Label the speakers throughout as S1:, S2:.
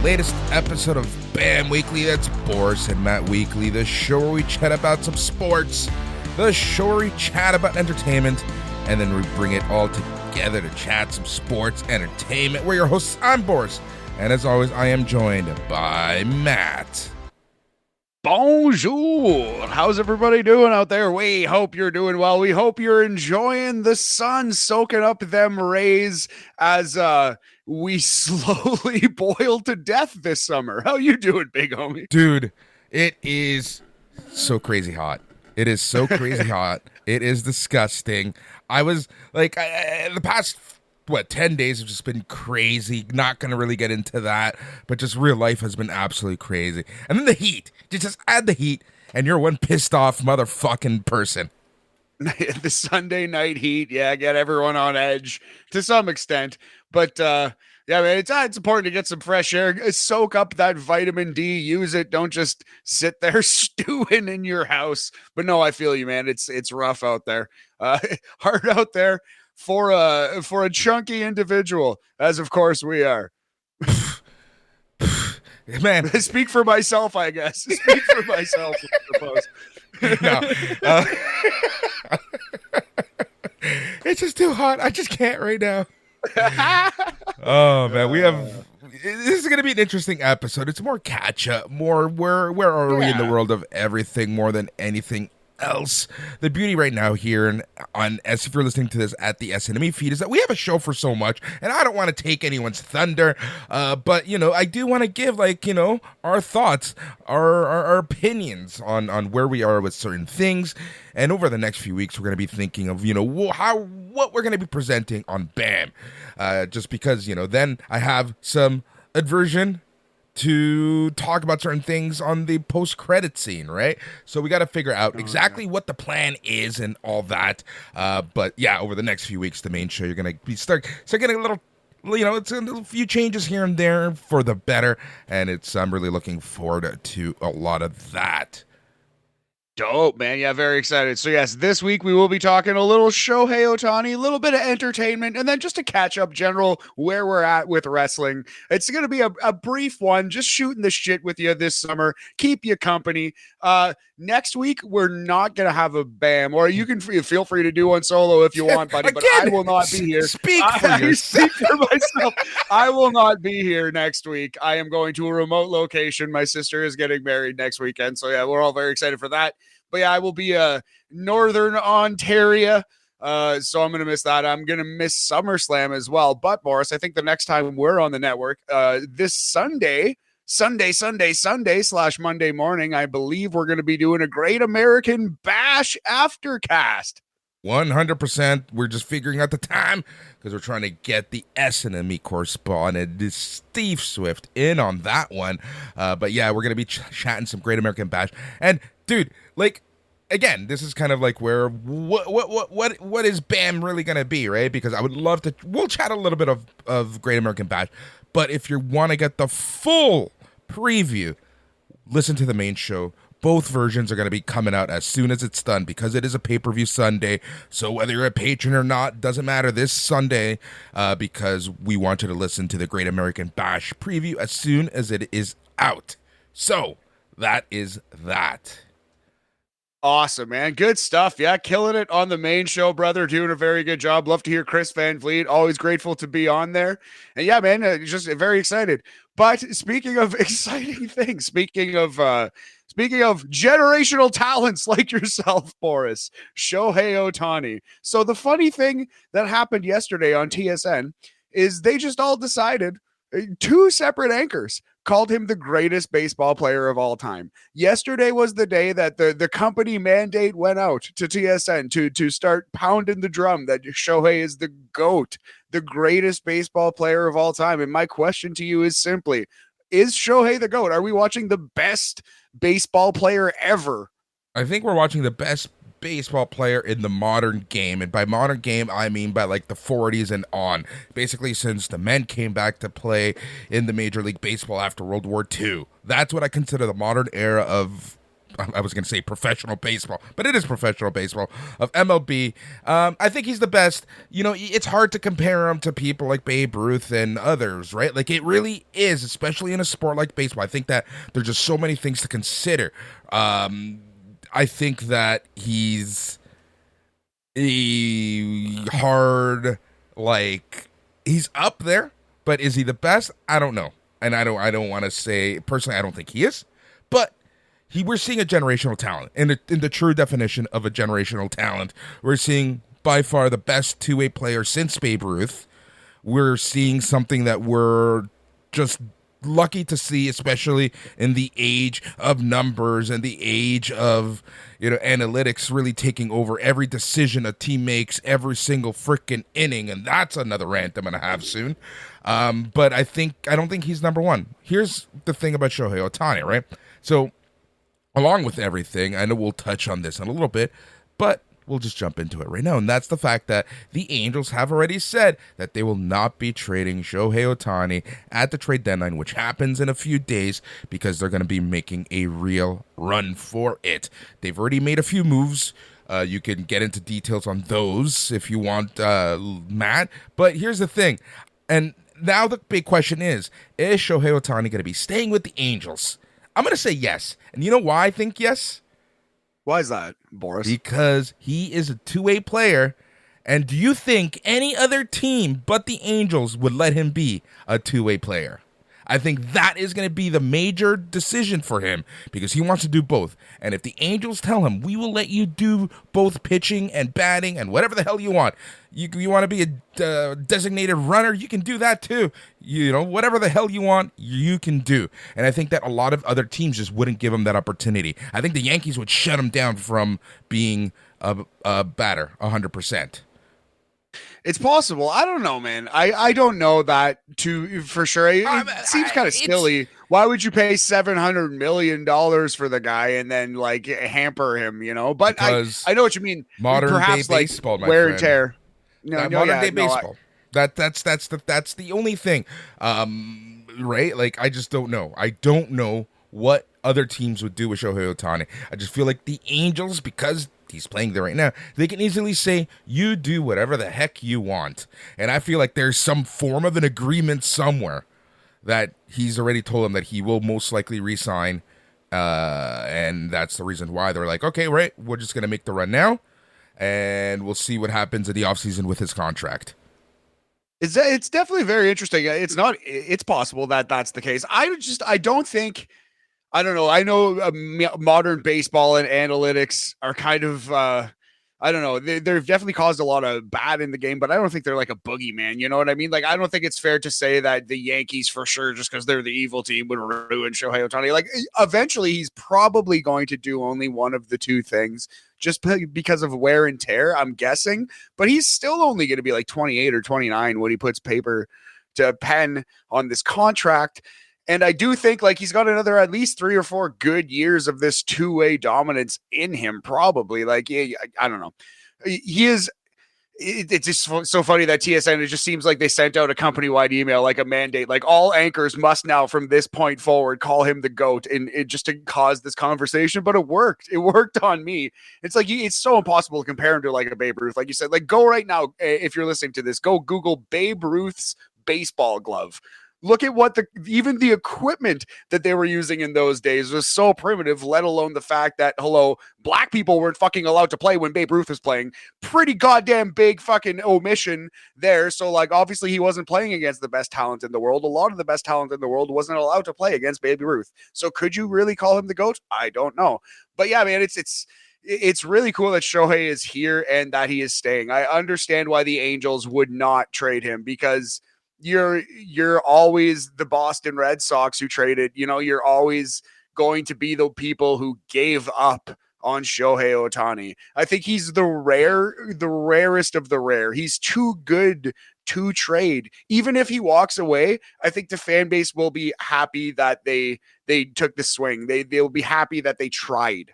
S1: latest episode of BAM Weekly. That's Boris and Matt Weekly, the show where we chat about some sports, the show where we chat about entertainment, and then we bring it all together to chat some sports, entertainment. We're your hosts. I'm Boris, and as always, I am joined by Matt.
S2: Bonjour. How's everybody doing out there? We hope you're doing well. We hope you're enjoying the sun, soaking up them rays as we slowly boil to death this summer. How you doing, big homie?
S1: Dude, it is so crazy hot. It is so crazy hot. It is disgusting. I was like, the past 10 days have just been crazy. Not going to really get into that, but just real life has been absolutely crazy. And then the heat. You just add the heat, and you're one pissed off motherfucking person.
S2: The Sunday night heat, yeah, get everyone on edge to some extent. But yeah, man, it's important to get some fresh air. Soak up that vitamin D. Use it. Don't just sit there stewing in your house. But no, I feel you, man. It's rough out there. Hard out there for a chunky individual, as of course we are.
S1: Man,
S2: speak for myself, I guess. Speak for myself, I suppose.
S1: No, it's just too hot. I just can't right now. Oh man, this is going to be an interesting episode. It's more catch up, more where are we in the world of everything more than anything else. The beauty right now here as if you're listening to this at the SNME feed is that we have a show for so much, and I don't want to take anyone's thunder, but I do want to give our thoughts, our opinions on where we are with certain things. And over the next few weeks, we're going to be thinking of what we're going to be presenting on BAM, just because then I have some aversion to talk about certain things on the post-credit scene, right? So we got to figure out exactly what the plan is and all that. But yeah, over the next few weeks, the main show, you're going to start getting a little, it's a few changes here and there for the better. And I'm really looking forward to a lot of that.
S2: Dope, man. Yeah, very excited. So yes, this week we will be talking a little Shohei Ohtani, a little bit of entertainment, and then just a catch up general where we're at with wrestling. It's going to be a brief one, just shooting the shit with you this summer, keep you company. Next week, we're not going to have a BAM, or you can feel free to do one solo if you want, buddy, but I will not be here.
S1: Speak for yourself.
S2: Speak for myself. I will not be here next week. I am going to a remote location. My sister is getting married next weekend, so yeah, we're all very excited for that. But yeah, I will be Northern Ontario, so I'm going to miss that. I'm going to miss SummerSlam as well. But, Boris, I think the next time we're on the network, this Sunday / Monday morning, I believe we're going to be doing a Great American Bash aftercast.
S1: 100%. We're just figuring out the time because we're trying to get the SNME correspondent, Steve Swift, in on that one. But yeah, we're going to be chatting some Great American Bash. And dude, again, this is kind of like where what is BAM really going to be, right? Because I would love to. We'll chat a little bit of Great American Bash, but if you want to get the full preview, listen to the main show. Both versions are going to be coming out as soon as it's done because it is a pay-per-view Sunday. So whether you're a patron or not, doesn't matter this Sunday because we want you to listen to the Great American Bash preview as soon as it is out. So that is that.
S2: Awesome, man. Good stuff. Yeah, killing it on the main show, brother. Doing a very good job. Love to hear Chris Van Vliet. Always grateful to be on there. And yeah, man, just very excited. But speaking of exciting things, speaking of generational talents like yourself, Boris, Shohei Ohtani. So the funny thing that happened yesterday on TSN is they just all decided, two separate anchors called him the greatest baseball player of all time. Yesterday was the day that the company mandate went out to TSN to start pounding the drum that Shohei is the GOAT, the greatest baseball player of all time. And my question to you is simply, is Shohei the GOAT? Are we watching the best baseball player ever?
S1: I think we're watching the best baseball player in the modern game, and by modern game I mean by like the 40s and on, basically since the men came back to play in the Major League Baseball after World War II. That's what I consider the modern era of I was going to say professional baseball, but it is professional baseball of MLB. I think he's the best. You know, it's hard to compare him to people like Babe Ruth and others, right? Like it really is, especially in a sport like baseball. I think that there's just so many things to consider. I think that he's a hard, like he's up there, but is he the best? I don't know, and I don't want to say personally. I don't think he is, but we're seeing a generational talent in the true definition of a generational talent. We're seeing by far the best two-way player since Babe Ruth. We're seeing something that we're just lucky to see, especially in the age of numbers and the age of, you know, analytics really taking over every decision a team makes every single freaking inning. And that's another rant I'm going to have soon. But I don't think he's number one. Here's the thing about Shohei Ohtani, right? So, along with everything, I know we'll touch on this in a little bit, but we'll just jump into it right now. And that's the fact that the Angels have already said that they will not be trading Shohei Ohtani at the trade deadline, which happens in a few days, because they're going to be making a real run for it. They've already made a few moves. You can get into details on those if you want, Matt. But here's the thing. And now the big question is Shohei Ohtani going to be staying with the Angels? I'm going to say yes. And you know why I think yes?
S2: Why is that, Boris?
S1: Because he is a two-way player. And do you think any other team but the Angels would let him be a two-way player? I think that is going to be the major decision for him, because he wants to do both. And if the Angels tell him, we will let you do both pitching and batting and whatever the hell you want. You want to be a designated runner, you can do that too. You know, whatever the hell you want, you can do. And I think that a lot of other teams just wouldn't give him that opportunity. I think the Yankees would shut him down from being a batter 100%.
S2: It's possible. I don't know, man. I don't know that for sure. It seems kind of silly. Why would you pay $700 million for the guy and then like hamper him, you know? But I know what you mean.
S1: Modern day baseball, my
S2: wear
S1: friend.
S2: And tear.
S1: Modern day baseball. That's the only thing. Right? Like I just don't know. I don't know what other teams would do with Shohei Ohtani. I just feel like the Angels, because he's playing there right now, they can easily say, you do whatever the heck you want. And I feel like there's some form of an agreement somewhere that he's already told them that he will most likely resign. And that's the reason why they're like, okay, right, we're just going to make the run now, and we'll see what happens in the offseason with his contract.
S2: It's definitely very interesting. It's possible that that's the case. I don't think, I don't know. I know modern baseball and analytics are kind of, I don't know. They've definitely caused a lot of bad in the game, but I don't think they're like a boogeyman. You know what I mean? Like, I don't think it's fair to say that the Yankees, for sure, just because they're the evil team, would ruin Shohei Ohtani. Like, eventually, he's probably going to do only one of the two things, just because of wear and tear, I'm guessing. But he's still only going to be like 28 or 29 when he puts paper to pen on this contract. And I do think like he's got another at least 3 or 4 good years of this two-way dominance in him, probably. Like, yeah, I don't know. He is. It's just so funny that TSN, it just seems like they sent out a company-wide email, like a mandate, like all anchors must now from this point forward call him the GOAT, and it just to cause this conversation. But it worked. It worked on me. It's like it's so impossible to compare him to like a Babe Ruth, like you said. Like, go right now, if you're listening to this, go Google Babe Ruth's baseball glove. Look at what even the equipment that they were using in those days was so primitive, let alone the fact that, black people weren't fucking allowed to play when Babe Ruth was playing. Pretty goddamn big fucking omission there. So, like, obviously he wasn't playing against the best talent in the world. A lot of the best talent in the world wasn't allowed to play against Babe Ruth. So could you really call him the GOAT? I don't know. But yeah, man, it's really cool that Shohei is here and that he is staying. I understand why the Angels would not trade him, because you're always the Boston Red Sox who traded. You know, you're always going to be the people who gave up on Shohei Ohtani. I think he's the rarest of the rare. He's too good to trade. Even if he walks away, I think the fan base will be happy that they took the swing. They'll be happy that they tried.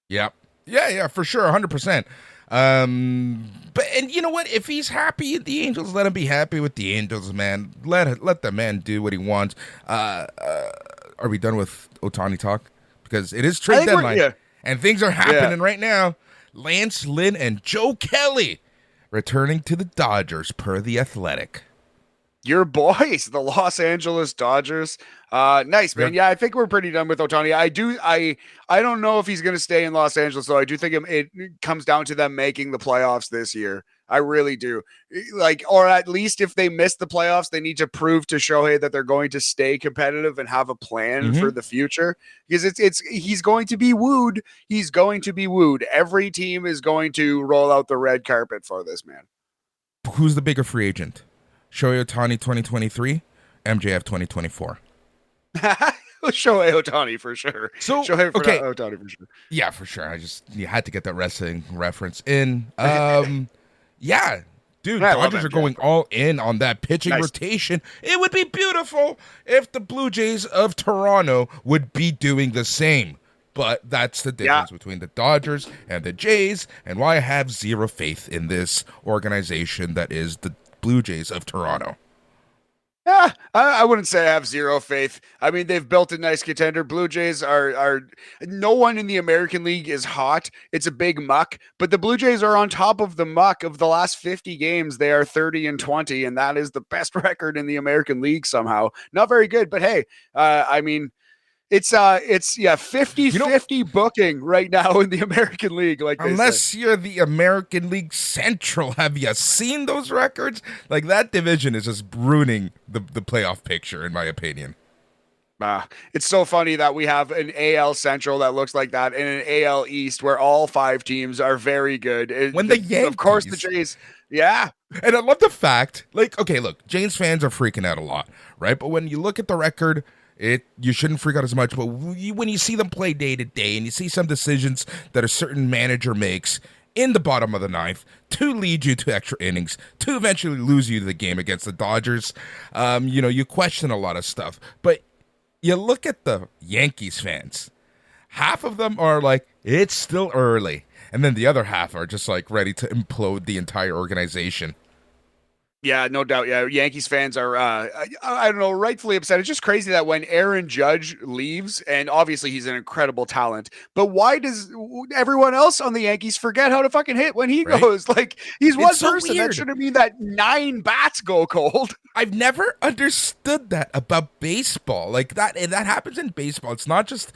S1: Yep. Yeah, for sure, 100%. But you know what? If he's happy at the Angels, let him be happy with the Angels, man. Let the man do what he wants. Are we done with Ohtani talk? because it is
S2: I
S1: trade
S2: think
S1: deadline, and things are happening right now. Lance Lynn and Joe Kelly returning to the Dodgers per The Athletic.
S2: Your boys, the Los Angeles Dodgers. Nice, man.
S1: Yep.
S2: Yeah, I think we're pretty done with Ohtani. I don't know if he's going to stay in Los Angeles, though. I do think it comes down to them making the playoffs this year. I really do. Like, or at least if they miss the playoffs, they need to prove to Shohei that they're going to stay competitive and have a plan for the future. Because he's going to be wooed. He's going to be wooed. Every team is going to roll out the red carpet for this man.
S1: Who's the bigger free agent? Shohei Ohtani 2023, MJF 2024.
S2: Shohei Ohtani for sure.
S1: So
S2: Shohei
S1: okay,
S2: Ohtani for sure.
S1: Yeah, for sure. You had to get that wrestling reference in. Yeah, dude, Dodgers are going all in on that pitching rotation. It would be beautiful if the Blue Jays of Toronto would be doing the same. But that's the difference between the Dodgers and the Jays, and why I have zero faith in this organization that is the Blue Jays of Toronto.
S2: Yeah, I wouldn't say I have zero faith. I mean, they've built a nice contender. Blue Jays are no one in the American League is hot. It's a big muck, but the Blue Jays are on top of the muck. Of the last 50 games, they are 30-20, and that is the best record in the American League somehow. Not very good, but hey, I mean, it's 50-50 booking right now in the American League. Like,
S1: unless you're the American League Central, have you seen those records? Like, that division is just ruining the playoff picture, in my opinion.
S2: It's so funny that we have an AL Central that looks like that and an AL East where all 5 teams are very good.
S1: The Yankees,
S2: of course, the Jays, yeah.
S1: And I love the fact, like, okay, look, Jays fans are freaking out a lot, right? But when you look at the record, you shouldn't freak out as much, but when you see them play day to day and you see some decisions that a certain manager makes in the bottom of the ninth to lead you to extra innings, to eventually lose you to the game against the Dodgers, you question a lot of stuff. But you look at the Yankees fans, half of them are like, it's still early. And then the other half are just like ready to implode the entire organization.
S2: Yeah, no doubt. Yeah, Yankees fans are, I don't know, rightfully upset. It's just crazy that when Aaron Judge leaves, and obviously he's an incredible talent, but why does everyone else on the Yankees forget how to fucking hit when he goes? Like, he's one person. That shouldn't mean that 9 bats go cold.
S1: I've never understood that about baseball. Like, that happens in baseball. It's not just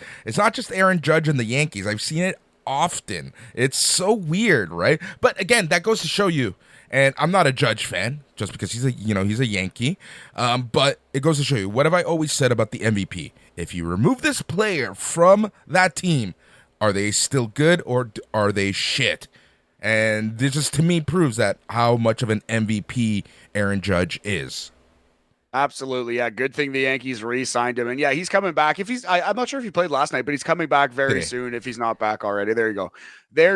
S1: Aaron Judge and the Yankees. I've seen it often. It's so weird, right? But again, that goes to show you. And I'm not a Judge fan, just because he's a Yankee. But it goes to show you, what have I always said about the MVP? If you remove this player from that team, are they still good or are they shit? And this just, to me, proves that how much of an MVP Aaron Judge is.
S2: Absolutely. Yeah. Good thing the Yankees re-signed him. And yeah, he's coming back. I'm not sure if he played last night, but he's coming back very soon if he's not back already. There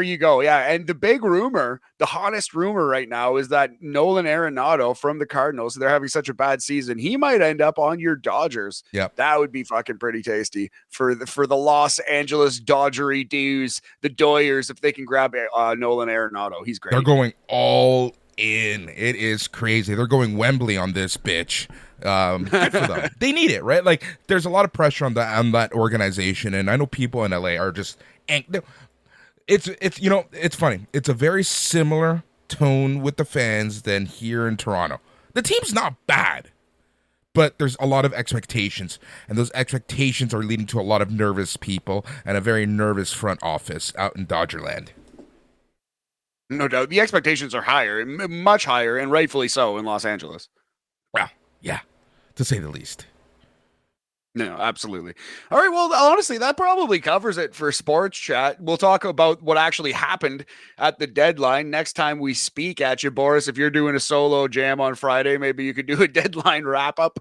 S2: you go. Yeah. And the big rumor, the hottest rumor right now is that Nolan Arenado from the Cardinals, they're having such a bad season, he might end up on your Dodgers.
S1: Yep.
S2: That would be fucking pretty tasty for the Los Angeles Dodgery dudes, the Doyers, if they can grab Nolan Arenado. He's great.
S1: They're going all in. It is crazy. They're going Wembley on this bitch. Good for them. They need it, right? Like, there's a lot of pressure on that organization, and I know people in LA are just it's funny. It's a very similar tone with the fans than here in Toronto. The team's not bad, but there's a lot of expectations, and those expectations are leading to a lot of nervous people and a very nervous front office out in Dodgerland.
S2: No doubt. The expectations are higher, much higher, and rightfully so in Los Angeles.
S1: Well, yeah, to say the least.
S2: No, absolutely. All right, well, honestly, that probably covers it for sports chat. We'll talk about what actually happened at the deadline next time we speak at you, Boris. If you're doing a solo jam on Friday, maybe you could do a deadline wrap-up.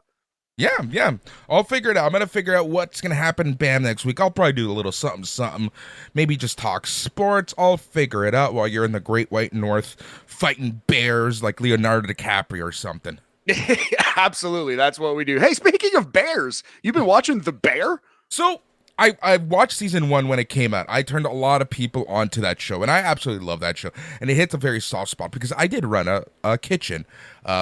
S1: Yeah. I'll figure it out. I'm going to figure out what's going to happen in BAM next week. I'll probably do a little something. Maybe just talk sports. I'll figure it out while you're in the Great White North fighting bears like Leonardo DiCaprio or something.
S2: Absolutely. That's what we do. Hey, speaking of bears, you've been watching The Bear?
S1: So I watched season 1 when it came out. I turned a lot of people onto that show, and I absolutely love that show. And it hits a very soft spot because I did run a kitchen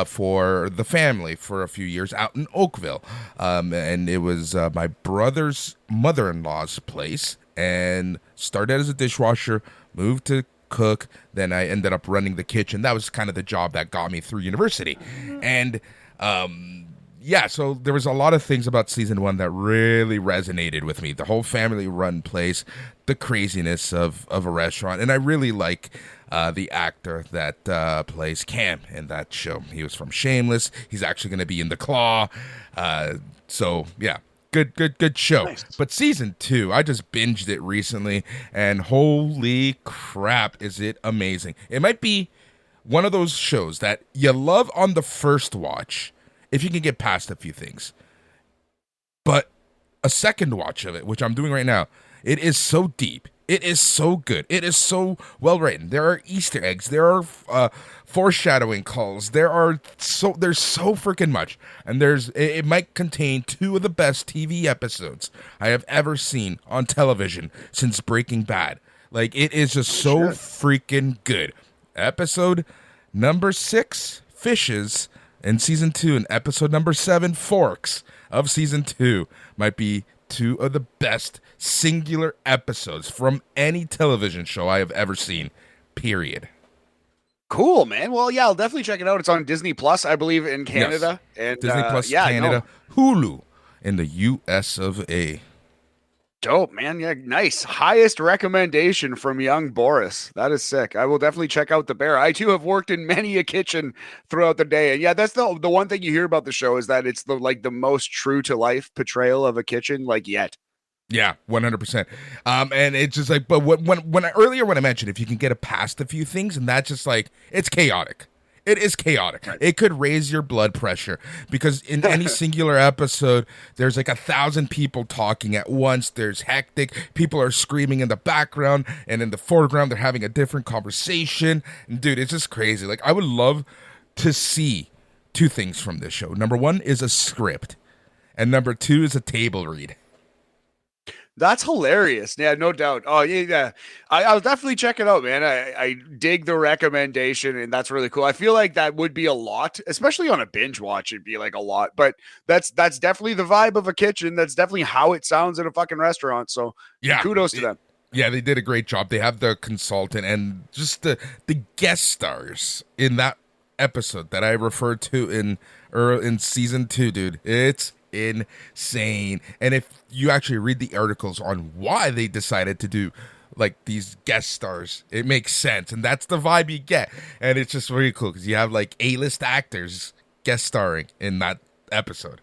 S1: for the family for a few years out in Oakville, and it was my brother's mother-in-law's place. And started as a dishwasher, moved to cook, then I ended up running the kitchen. That was kind of the job that got me through university, and yeah, so there was a lot of things about season 1 that really resonated with me. The whole family-run place, the craziness of a restaurant, and I really like the actor that plays Cam in that show. He was from Shameless. He's actually going to be in The Claw. So yeah, good show.
S2: Nice.
S1: But season 2, I just binged it recently, and holy crap, is it amazing! It might be one of those shows that you love on the first watch, if you can get past a few things. But a second watch of it, which I'm doing right now, it is so deep. It is so good. It is so well written. There are Easter eggs. There are foreshadowing calls. There's so freaking much. And it might contain 2 of the best TV episodes I have ever seen on television since Breaking Bad. Like, it is just so freaking good. Episode number 6, Fishes, in season 2, and episode number 7, Forks, of season 2, might be 2 of the best singular episodes from any television show I have ever seen, period.
S2: Cool, man. Well, yeah, I'll definitely check it out. It's on Disney Plus, I believe, in Canada.
S1: Yes.
S2: And
S1: Disney Plus Canada, Hulu in the US of A.
S2: Dope, man. Yeah, nice. Highest recommendation from young Boris. That is sick. I will definitely check out The Bear. I too have worked in many a kitchen throughout the day. And yeah, that's the one thing you hear about the show is that it's the most true to life portrayal of a kitchen yet.
S1: Yeah, 100%. And it's just like, but when I mentioned if you can get past a few things, and that's just like, it's chaotic. It is chaotic. Right. It could raise your blood pressure because in any singular episode, there's like 1,000 people talking at once. There's hectic. People are screaming in the background, and in the foreground, they're having a different conversation. And dude, it's just crazy. Like, I would love to see 2 things from this show. Number 1 is a script, and number 2 is a table read.
S2: That's hilarious. Yeah, no doubt. Oh, yeah. I'll definitely check it out, man. I dig the recommendation, and that's really cool. I feel like that would be a lot, especially on a binge watch. It'd be like a lot, but that's definitely the vibe of a kitchen. That's definitely how it sounds in a fucking restaurant. So yeah, kudos to them.
S1: Yeah, they did a great job. They have the consultant and just the guest stars in that episode that I referred to in season 2, dude. It's insane. And if you actually read the articles on why they decided to do like these guest stars, it makes sense, and that's the vibe you get. And it's just really cool because you have like A-list actors guest starring in that episode.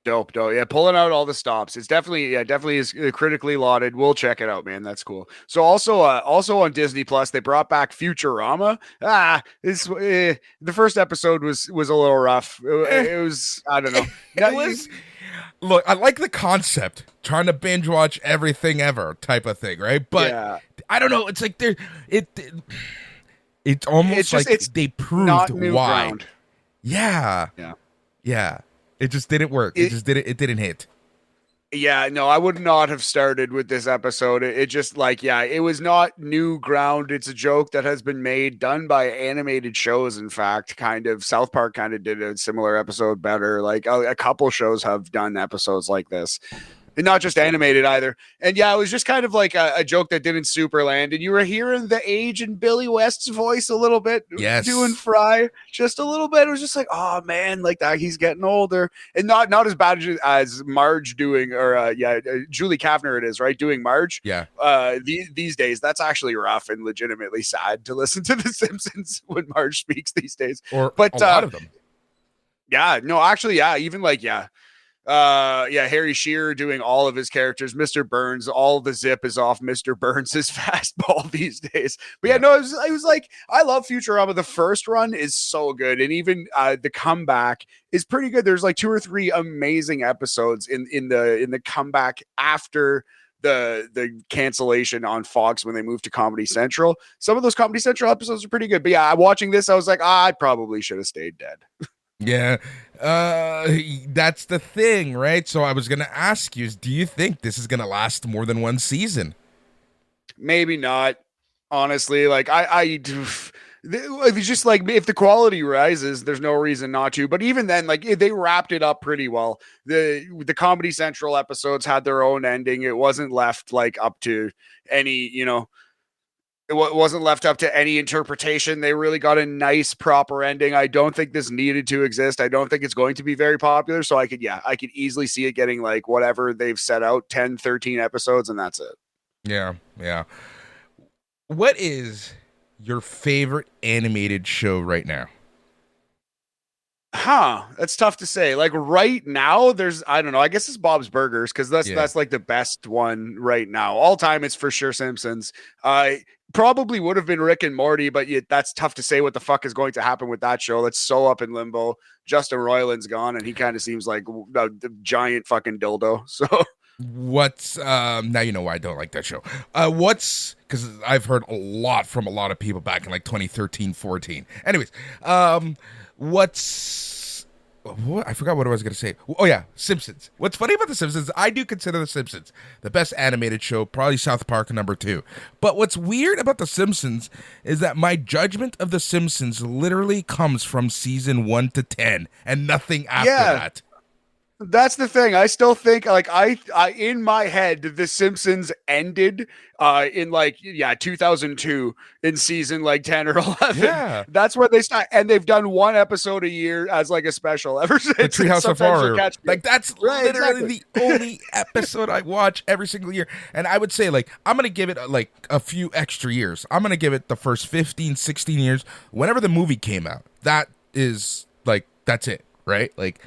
S2: Dope. Yeah, pulling out all the stops. It's definitely is critically lauded. We'll check it out, man. That's cool. So also on Disney Plus, they brought back Futurama. The first episode was a little rough. It was, I don't know.
S1: It was. Look, I like the concept, trying to binge watch everything ever type of thing, right? But yeah. I don't know. It's like it's almost like they proved why. Ground. Yeah. It just didn't work. It didn't hit.
S2: Yeah, no, I would not have started with this episode. It just it was not new ground. It's a joke that has been done by animated shows. In fact, kind of South Park kind of did a similar episode better. Like a couple shows have done episodes like this. And not just animated either. And yeah, it was just kind of like a joke that didn't super land. And you were hearing the age in Billy West's voice a little bit.
S1: Yes.
S2: Doing Fry just a little bit. It was just like, oh man, like that he's getting older. And not as bad as Marge doing, or Julie Kavner it is, right? Doing Marge.
S1: Yeah.
S2: These days, that's actually rough and legitimately sad to listen to The Simpsons when Marge speaks these days.
S1: But a lot of them.
S2: Yeah, no, actually, yeah, even Harry Shearer doing all of his characters. Mr. Burns, all the zip is off Mr. Burns' fastball these days. But it was like, I love Futurama. The first run is so good, and even the comeback is pretty good. There's like 2 or 3 amazing episodes in the comeback after the cancellation on Fox when they moved to Comedy Central. Some of those Comedy Central episodes are pretty good. But yeah, watching this, I was like, I probably should have stayed dead.
S1: Yeah, Uh, that's the thing, right? So I was gonna ask you, do you think this is gonna last more than one season?
S2: Maybe not. Honestly, like it's just like if the quality rises, there's no reason not to. But even then, like they wrapped it up pretty well. The Comedy Central episodes had their own ending. It wasn't left like up to any, wasn't left up to any interpretation. They really got a nice proper ending. I don't think this needed to exist. I don't think it's going to be very popular. So I could easily see it getting like whatever they've set out, 10, 13 episodes, and that's it.
S1: Yeah, yeah. What is your favorite animated show right now?
S2: That's tough to say. Like right now, there's I don't know. I guess it's Bob's Burgers because that's
S1: Yeah.
S2: that's like the best one right now. All time, it's for sure Simpsons. Probably would have been Rick and Morty, but that's tough to say what the fuck is going to happen with that show. That's so up in limbo. Justin Roiland's gone, and he kind of seems like a giant fucking dildo. So
S1: What's now you know why I don't like that show. What's because I've heard a lot from a lot of people back in like 2013, 14. Anyways, what's what I forgot what I was gonna say. Oh yeah, Simpsons. What's funny about the Simpsons, I do consider the Simpsons the best animated show, probably South Park number two. But what's weird about the Simpsons is that my judgment of the Simpsons literally comes from season 1 to 10 and nothing after
S2: yeah,
S1: that.
S2: that's the thing. I still think like I in my head The Simpsons ended in like 2002 in season like 10 or 11.
S1: Yeah.
S2: That's where they start, and they've done one episode a year as like a special ever since.
S1: The Treehouse of
S2: Sometimes you'll
S1: Horror.
S2: catch me.
S1: Like that's
S2: Right,
S1: literally
S2: exactly.
S1: the only episode I watch every single year. And I would say like I'm going to give it like a few extra years. I'm going to give it the first 15, 16 years whenever the movie came out. That is like that's it, right? Like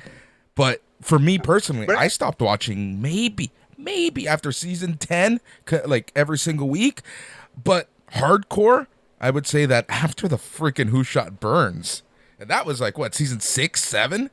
S1: but for me personally,
S2: But
S1: I stopped watching maybe after season 10 like every single week. But hardcore, I would say that after the freaking Who Shot Burns. And that was like what, season 6, 7?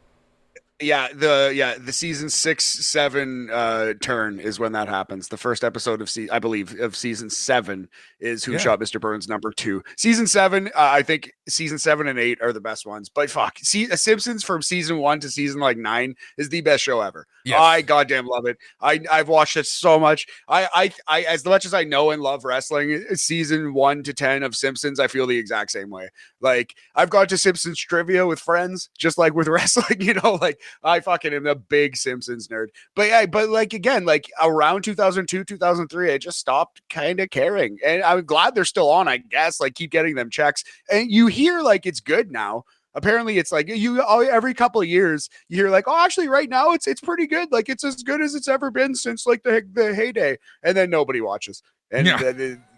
S2: the season 6, 7 turn is when that happens. The first episode of I believe of season 7 is Who
S1: Yeah.
S2: Shot Mr. Burns number 2. Season 7, I think season 7 and 8 are the best ones. But fuck, Simpsons from season 1 to season like 9 is the best show ever. I
S1: Yes.
S2: goddamn love it. I've watched it so much. I as much as I know and love wrestling, season 1 to 10 of Simpsons, I feel the exact same way. Like I've gone to Simpsons trivia with friends, just like with wrestling, like I fucking am a big Simpsons nerd. But yeah, but like again, like around 2002, 2003, I just stopped kind of caring. And I'm glad they're still on, I guess. Like keep getting them checks. And you hear like it's good now. Apparently it's like every couple of years you hear like, oh, actually right now it's pretty good. Like it's as good as it's ever been since like the heyday. And then nobody watches. And
S1: Yeah.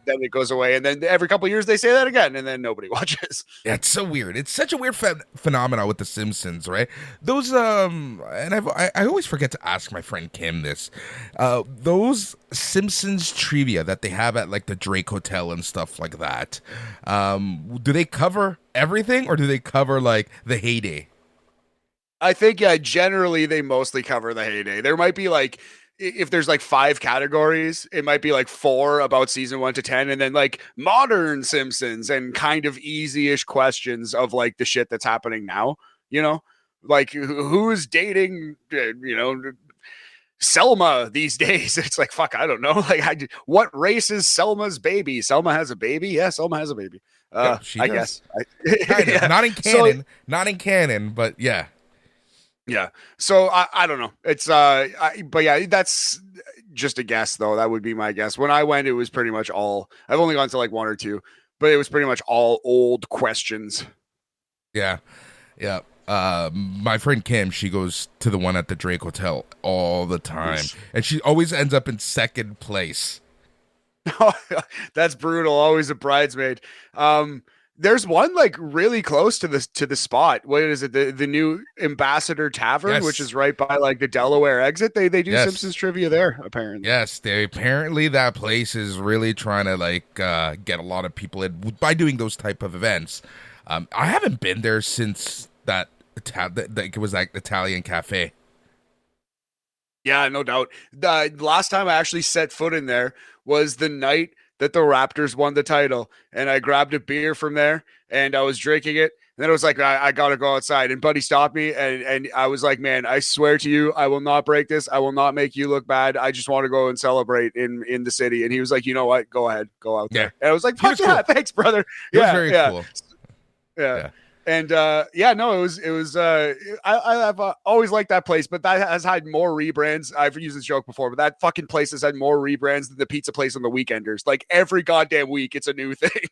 S2: then it goes away. And then every couple of years they say that again, and then nobody watches.
S1: Yeah, it's so weird. It's such a weird phenomenon with The Simpsons, right? Those and I always forget to ask my friend Kim this. Those Simpsons trivia that they have at like the Drake Hotel and stuff like that. Do they cover everything or do they cover like the heyday?
S2: I think generally they mostly cover the heyday. There might be like if there's like 5 categories, it might be like 4 about season 1 to 10, and then like modern Simpsons and kind of easy-ish questions of like the shit that's happening now. Like who is dating, Selma these days? It's like fuck, I don't know. Like, what race is Selma's baby? Selma has a baby. Yeah, Selma has a baby.
S1: Yep, she
S2: I
S1: does.
S2: guess.
S1: Kind of.
S2: Yeah.
S1: Not in
S2: So,
S1: canon. Not in canon, but yeah.
S2: yeah. So I don't know. It's but yeah, that's just a guess though. That would be my guess. When I went, it was pretty much all. I've only gone to like 1 or 2, but it was pretty much all old questions.
S1: Yeah. Yeah. My friend Kim, she goes to the one at the Drake Hotel all the time, and she always ends up in second place.
S2: That's brutal. Always a bridesmaid. There's one like really close to the spot. What is it? The new Ambassador Tavern,
S1: Yes.
S2: which is right by like the Delaware exit. They do
S1: Yes.
S2: Simpsons trivia there, apparently.
S1: Yes, they apparently that place is really trying to like get a lot of people in by doing those type of events. I haven't been there since that it was like Italian cafe.
S2: Yeah, no doubt. The last time I actually set foot in there was the night that the Raptors won the title, and I grabbed a beer from there and I was drinking it. then it was like, I got to go outside. And Buddy stopped me. And I was like, man, I swear to you, I will not break this. I will not make you look bad. I just want to go and celebrate in the city. And he was like, you know what? Go ahead. Go out there. And I was like, fuck yeah. Cool. Thanks, brother.
S1: It was very cool.
S2: Yeah. And it was I've always liked that place, but that has had more rebrands. I've used this joke before, but that fucking place has had more rebrands than the pizza place on the Weekenders. Like every goddamn week, it's a new thing.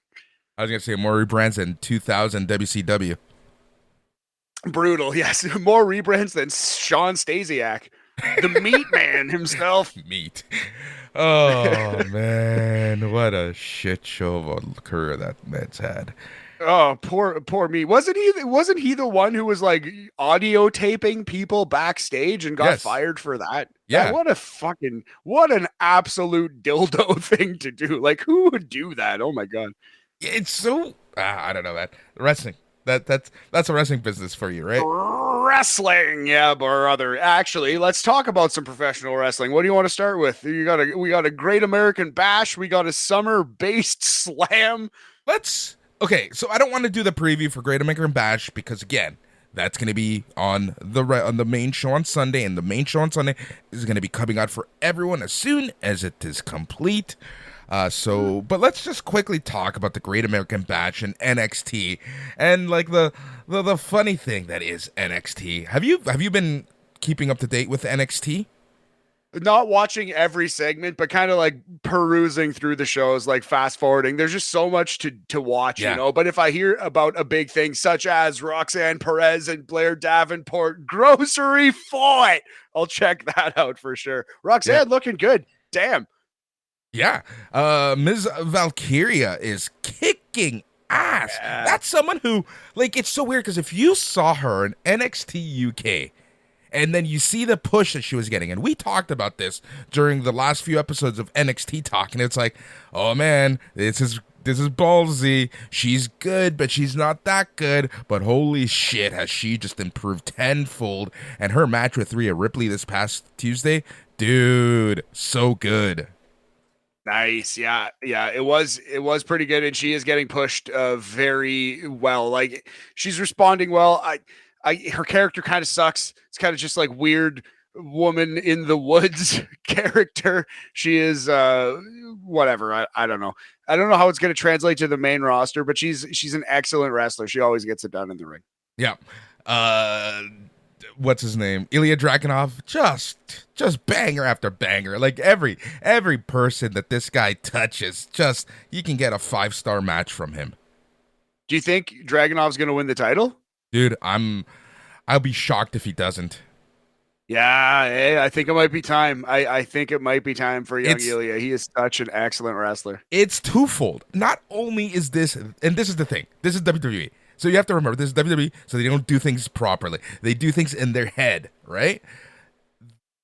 S1: I was gonna say more rebrands than 2000 WCW.
S2: Brutal, yes. More rebrands than Sean Stasiak, the Meat Man himself.
S1: Meat. Oh man, what a shit show of a career that man's had.
S2: Oh, poor me. Wasn't he the one who was like audio taping people backstage and got fired for that?
S1: Yeah.
S2: What an absolute dildo thing to do. Like, who would do that? Oh my God.
S1: It's so I don't know, that wrestling. That's a wrestling business for you, right?
S2: Wrestling, yeah, brother. Actually, let's talk about some professional wrestling. What do you want to start with? We got a Great American Bash. We got a summer-based slam.
S1: Okay, so I don't want to do the preview for Great American Bash because, again, that's going to be on the main show on Sunday, and the main show on Sunday is going to be coming out for everyone as soon as it is complete. But let's just quickly talk about the Great American Bash and NXT, and like the funny thing that is NXT. Have you been keeping up to date with NXT?
S2: Not watching every segment, but kind of like perusing through the shows, like fast forwarding. There's just so much to watch, you know. But if I hear about a big thing such as Roxanne Perez and Blair Davenport grocery fight, I'll check that out for sure. Roxanne looking good. Damn.
S1: Yeah. Ms. Valkyria is kicking ass. Yeah. That's someone who, like, it's so weird because if you saw her in NXT UK, and then you see the push that she was getting. And we talked about this during the last few episodes of NXT Talk. And it's like, oh, man, this is ballsy. She's good, but she's not that good. But holy shit, has she just improved tenfold. And her match with Rhea Ripley this past Tuesday, dude, so good.
S2: Nice. Yeah. It was pretty good. And she is getting pushed very well. Like, she's responding well. Her character kind of sucks. It's kind of just like weird woman in the woods character. She is whatever. I don't know. I don't know how it's going to translate to the main roster, but she's an excellent wrestler. She always gets it done in the ring.
S1: Yeah. What's his name? Ilya Dragunov. Just banger after banger. Like every person that this guy touches, you can get a 5-star match from him.
S2: Do you think Dragunov's going to win the title?
S1: Dude, I'll be shocked if he doesn't.
S2: Yeah, I think it might be time. I think it might be time for young Ilya. He is such an excellent wrestler.
S1: It's twofold. Not only is this, and this is the thing, this is WWE. So you have to remember, this is WWE, so they don't do things properly. They do things in their head, right?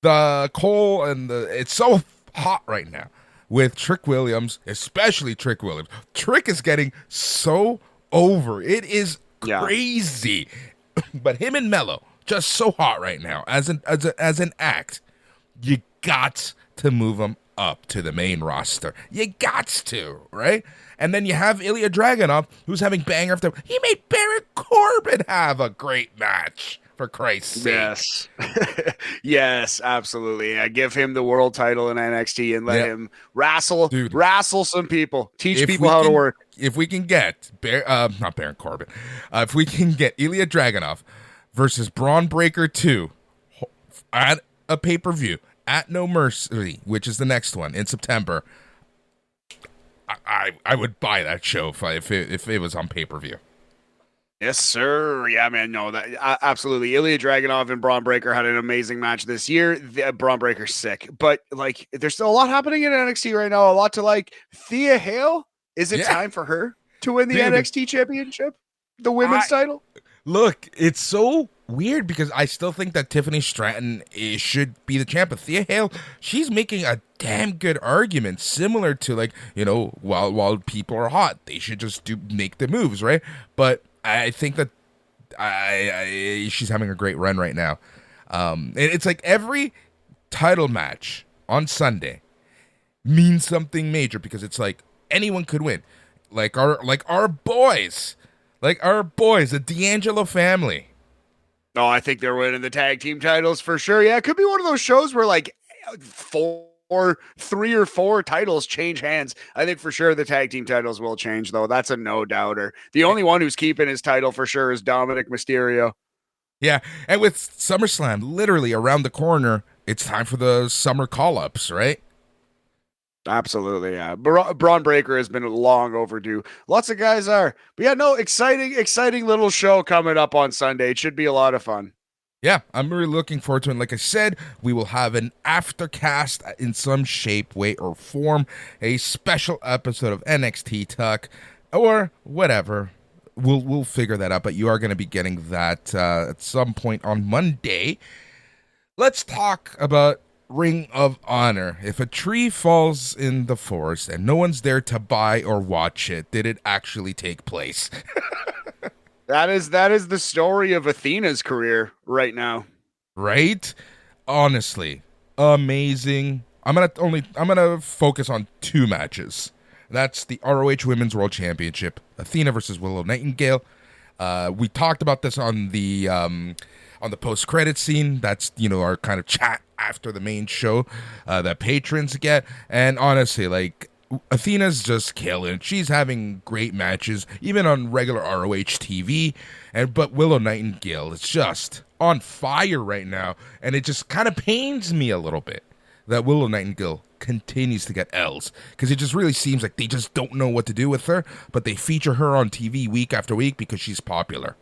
S1: The Cole and it's so hot right now with Trick Williams, especially Trick Williams. Trick is getting so over. It is crazy. But him and Mello, just so hot right now as an act. You got to move them up to the main roster. You got to, right? And then you have Ilya Dragunov, who's having banger after. He made Baron Corbin have a great match, for Christ's sake.
S2: Yes. Yes, absolutely. I give him the world title in NXT and let him wrestle some people, teach people how to work.
S1: If we can get not Baron Corbin, if we can get Ilya Dragunov versus Braun Breaker 2 at a pay-per-view at No Mercy, which is the next one in September, I would buy that show if it was on pay-per-view.
S2: Yes, sir. Yeah, man. No, that absolutely. Ilya Dragunov and Braun Breaker had an amazing match this year. Braun Breaker's sick, but like, there's still a lot happening in NXT right now. A lot to like. Thea Hale. Is it time for her to win the NXT championship, the women's title?
S1: Look, it's so weird because I still think that Tiffany Stratton should be the champ. But Thea Hale, she's making a damn good argument, similar to like, while people are hot, they should just make the moves, right? But I think that she's having a great run right now. And it's like every title match on Sunday means something major because it's like anyone could win. Like our boys, Like our boys, the D'Angelo family.
S2: No, I think they're winning the tag team titles for sure. Yeah, it could be one of those shows where like three or four titles change hands. I think for sure the tag team titles will change, though. That's a no doubter. The only one who's keeping his title for sure is Dominic Mysterio.
S1: Yeah, and with SummerSlam literally around the corner, it's time for the summer call-ups, right?
S2: Absolutely, yeah. Braun Breaker has been long overdue. Lots of guys are. But yeah, no, exciting little show coming up on Sunday. It should be a lot of fun.
S1: Yeah, I'm really looking forward to it. And like I said, we will have an aftercast in some shape, way, or form, a special episode of NXT Tuck, or whatever. We'll figure that out, but you are going to be getting that at some point on Monday. Let's talk about Ring of Honor. If a tree falls in the forest and no one's there to buy or watch it, did it actually take place?
S2: That is the story of Athena's career right now.
S1: Right? Honestly, amazing. I'm gonna focus on two matches. That's the ROH Women's World Championship, Athena versus Willow Nightingale. We talked about this on the post-credit scene. That's, our kind of chat after the main show that patrons get. And honestly, like, Athena's just killing. She's having great matches, even on regular ROH TV. But Willow Nightingale is just on fire right now, and it just kind of pains me a little bit that Willow Nightingale continues to get L's, because it just really seems like they just don't know what to do with her, but they feature her on TV week after week because she's popular.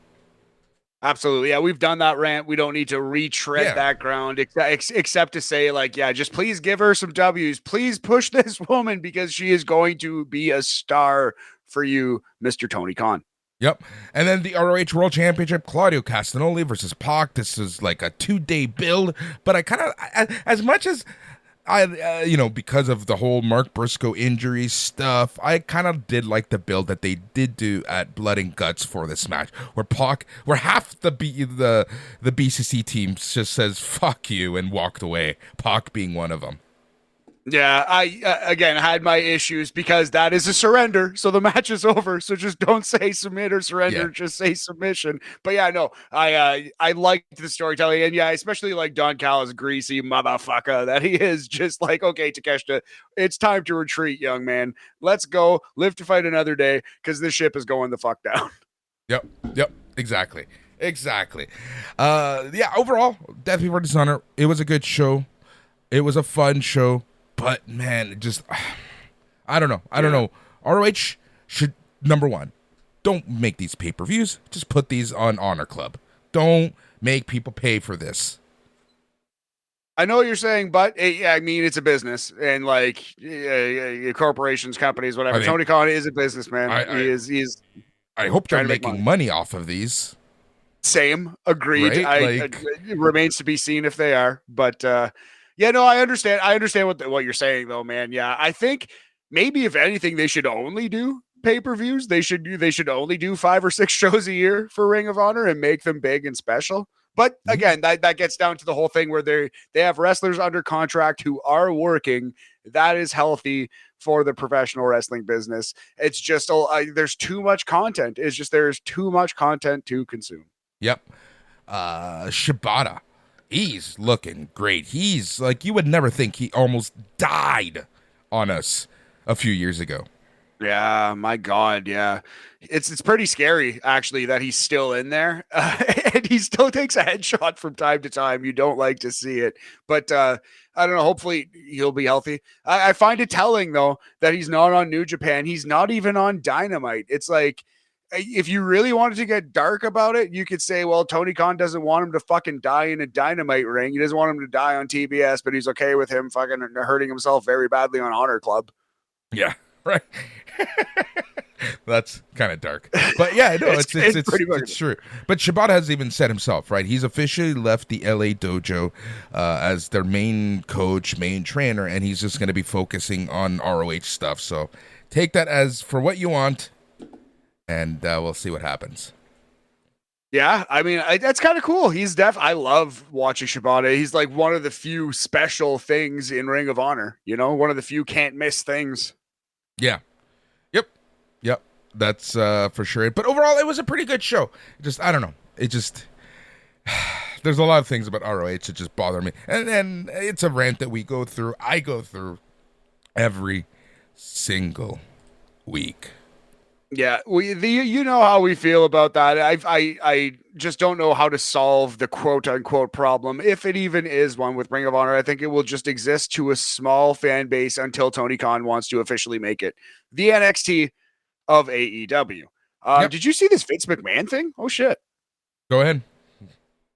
S2: Absolutely. Yeah, we've done that rant. We don't need to retread that ground except to say, like, yeah, just please give her some W's. Please push this woman because she is going to be a star for you, Mr. Tony Khan.
S1: Yep. And then the ROH World Championship, Claudio Castagnoli versus Pac. This is like a 2-day build, but I kind of, as much as because of the whole Mark Briscoe injury stuff, I kind of did like the build that they did do at Blood and Guts for this match, where half the BCC team just says "fuck you" and walked away. Pac being one of them.
S2: Yeah, I again had my issues because that is a surrender, so the match is over. So just don't say submit or surrender, just say submission. But yeah, no, I liked the storytelling, and yeah, especially like Don Callis, greasy motherfucker that he is, just like, okay, Takeshita, it's time to retreat, young man. Let's go, live to fight another day, because this ship is going the fuck down.
S1: Yep, exactly. Overall, Death Before Dishonor, it was a good show. It was a fun show. But man, I don't know. ROH should, number one, don't make these pay-per-views. Just put these on Honor Club. Don't make people pay for this.
S2: I know what you're saying, but I mean, it's a business, and like corporations, companies, whatever. Tony Khan is a businessman. He's.
S1: I hope they're making money off of these.
S2: Same, agreed. Right? It remains to be seen if they are, but. Yeah, no, I understand. I understand what you're saying, though, man. Yeah, I think maybe if anything, they should only do pay-per-views. They should only do 5 or 6 shows a year for Ring of Honor and make them big and special. But again, that gets down to the whole thing where they have wrestlers under contract who are working. That is healthy for the professional wrestling business. It's just there's too much content. There's too much content to consume.
S1: Yep. Shibata. He's looking great. He's like, you would never think he almost died on us a few years ago.
S2: Yeah, my God, yeah. It's pretty scary, actually, that he's still in there. And he still takes a headshot from time to time. You don't like to see it. But I don't know. Hopefully he'll be healthy. I find it telling, though, that he's not on New Japan. He's not even on Dynamite. It's like, if you really wanted to get dark about it, you could say, well, Tony Khan doesn't want him to fucking die in a Dynamite ring. He doesn't want him to die on TBS, but he's okay with him fucking hurting himself very badly on Honor Club.
S1: Yeah, right. That's kind of dark. But yeah, no, it's true. But Shibata has even said himself, right? He's officially left the LA dojo as their main coach, main trainer, and he's just going to be focusing on ROH stuff. So take that as for what you want. And we'll see what happens.
S2: Yeah, I mean, that's kind of cool. I love watching Shibata. He's like one of the few special things in Ring of Honor, one of the few can't miss things.
S1: Yeah. Yep. That's for sure. But overall, it was a pretty good show. Just I don't know. It just there's a lot of things about ROH that just bother me, and it's a rant that we go through. I go through every single week.
S2: Yeah, you know how we feel about that. I just don't know how to solve the quote unquote problem, if it even is one with Ring of Honor. I think it will just exist to a small fan base until Tony Khan wants to officially make it the NXT of AEW.
S1: Yep.
S2: Did you see this Vince McMahon thing? Oh shit!
S1: Go ahead.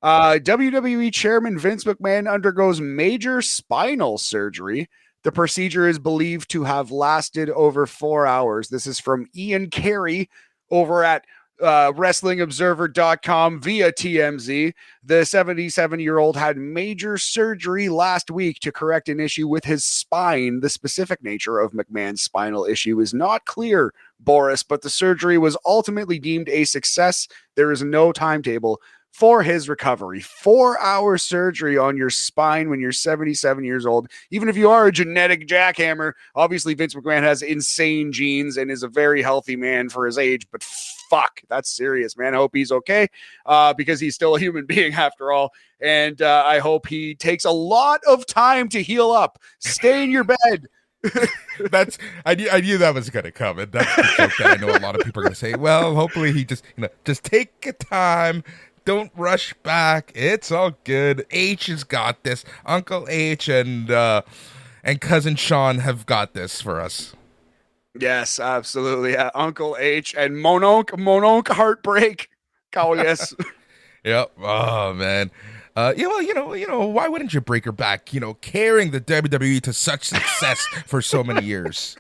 S2: WWE Chairman Vince McMahon undergoes major spinal surgery. The procedure is believed to have lasted over 4 hours. This is from Ian Carey over at WrestlingObserver.com via TMZ. The 77-year-old had major surgery last week to correct an issue with his spine. The specific nature of McMahon's spinal issue is not clear, Boris, but the surgery was ultimately deemed a success. There is no timetable for his recovery. 4-hour surgery on your spine when you're 77 years old. Even if you are a genetic jackhammer, obviously Vince McMahon has insane genes and is a very healthy man for his age, but fuck, that's serious, man. I hope he's okay because he's still a human being after all. And I hope he takes a lot of time to heal up. Stay in your bed.
S1: I knew that was gonna come, and that's the joke that I know a lot of people are gonna say. Well, hopefully he just take a time. Don't rush back. It's all good. H has got this. Uncle H and cousin Sean have got this for us.
S2: Yes, absolutely. Uncle H and Mononk heartbreak. Oh yes.
S1: Yep. Oh man. Yeah. Well, you know, why wouldn't you break her back? You know, carrying the WWE to such success for so many years.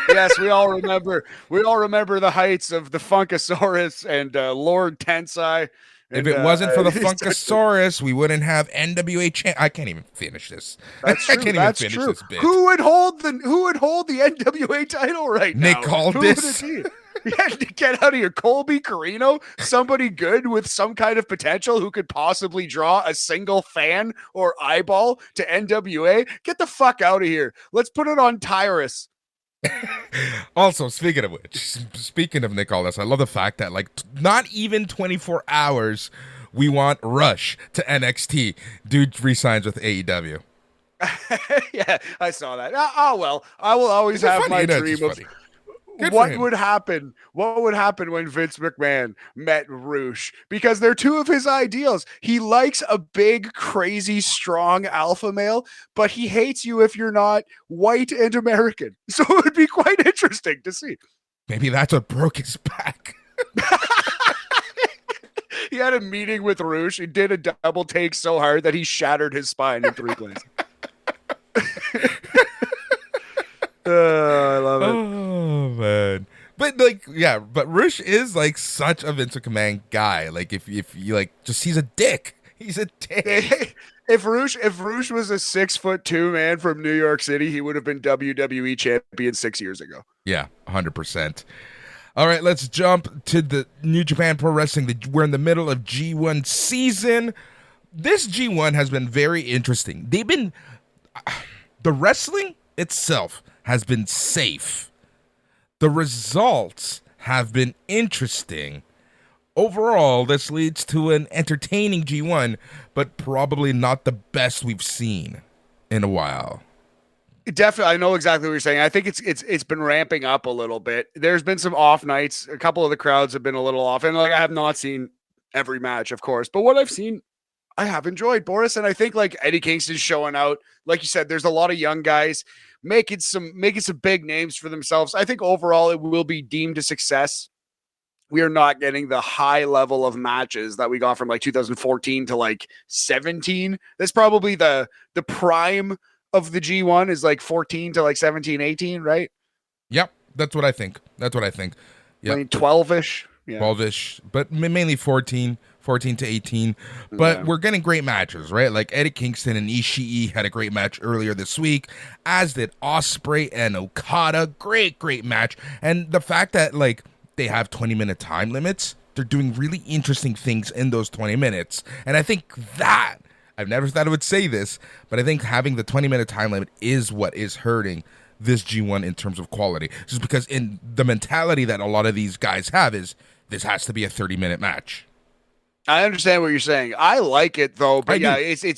S2: Yes, we all remember the heights of the Funkasaurus and Lord Tensai.
S1: If it wasn't for the Funkasaurus, we wouldn't have NWA I can't even finish this.
S2: That's true.
S1: I can't
S2: That's
S1: even finish
S2: true.
S1: this bit.
S2: Who would hold the NWA title right now?
S1: Nick Aldis.
S2: Yeah, get out of here. Colby Carino, somebody good with some kind of potential who could possibly draw a single fan or eyeball to NWA. Get the fuck out of here. Let's put it on Tyrus.
S1: Also, speaking of Nick Aldis, I love the fact that like not even 24 hours we want Rush to NXT. Dude resigns with AEW.
S2: Yeah, I saw that. Oh well, I will always have my dream of what would happen when Vince McMahon met Rush, because they're two of his ideals. He likes a big, crazy, strong alpha male, but he hates you if you're not white and American. So it would be quite interesting to see.
S1: Maybe that's what broke his back.
S2: He had a meeting with Rush. He did a double take so hard that he shattered his spine in 3 places. I love it.
S1: Oh man. But like, yeah, but Rush is like such a Vince McMahon guy. Like if you like just he's a dick. He's a dick.
S2: If Rush was a 6'2" man from New York City, he would have been WWE champion 6 years ago.
S1: Yeah, 100%. All right, let's jump to the New Japan Pro Wrestling. We're in the middle of G1 season. This G1 has been very interesting. The wrestling itself has been safe. The results have been interesting. Overall, this leads to an entertaining G1, but probably not the best we've seen in a while.
S2: Definitely, I know exactly what you're saying. I think it's been ramping up a little bit. There's been some off nights. A couple of the crowds have been a little off, and like I have not seen every match, of course, but what I've seen, I have enjoyed, Boris. And I think like Eddie Kingston's showing out. Like you said, there's a lot of young guys making some big names for themselves. I think overall it will be deemed a success. We are not getting the high level of matches that we got from like 2014 to like 17. That's probably the prime of the G1 is like 14 to like 17, 18, right?
S1: Yep, that's what I think. Yep.
S2: I mean, 12-ish. Yeah.
S1: 12-ish, but mainly 14 to 18. But we're getting great matches, right? Like Eddie Kingston and Ishii had a great match earlier this week, as did Ospreay and Okada. Great match. And the fact that like they have 20-minute time limits, they're doing really interesting things in those 20 minutes. And I think that, I've never thought I would say this, but I think having the 20-minute time limit is what is hurting this G1 in terms of quality. Just because in the mentality that a lot of these guys have is this has to be a 30-minute match.
S2: I understand what you're saying. I like it though, but
S1: I do.